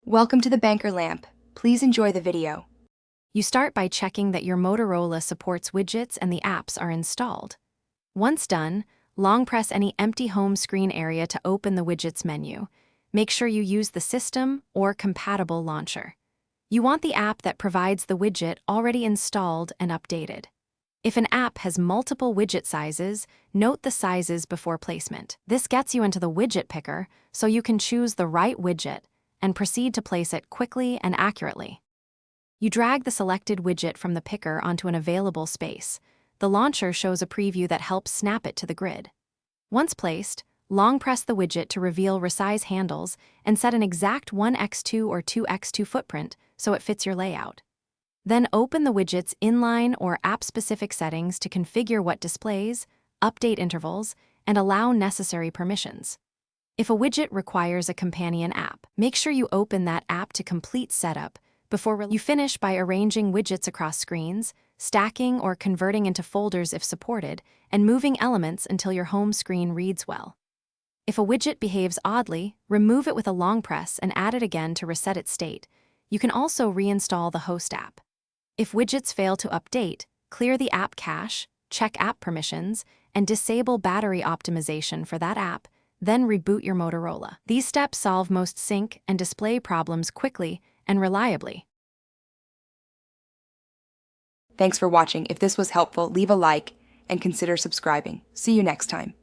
Welcome to the Banker Lamp. Please enjoy the video. You start by checking that your Motorola supports widgets and the apps are installed. Once done, long press any empty home screen area to open the widgets menu. Make sure you use the system or compatible launcher. You want the app that provides the widget already installed and updated. If an app has multiple widget sizes, note the sizes before placement. This gets you into the widget picker so you can choose the right widget and proceed to place it quickly and accurately. You drag the selected widget from the picker onto an available space. The launcher shows a preview that helps snap it to the grid. Once placed, long press the widget to reveal resize handles and set an exact 1x2 or 2x2 footprint so it fits your layout. Then open the widget's inline or app-specific settings to configure what displays, update intervals, and allow necessary permissions. If a widget requires a companion app, make sure you open that app to complete setup before you finish by arranging widgets across screens, stacking or converting into folders if supported, and moving elements until your home screen reads well. If a widget behaves oddly, remove it with a long press and add it again to reset its state. You can also reinstall the host app. If widgets fail to update, clear the app cache, check app permissions, and disable battery optimization for that app, then reboot your Motorola. These steps solve most sync and display problems quickly and reliably. Thanks for watching. If this was helpful, leave a like and consider subscribing. See you next time.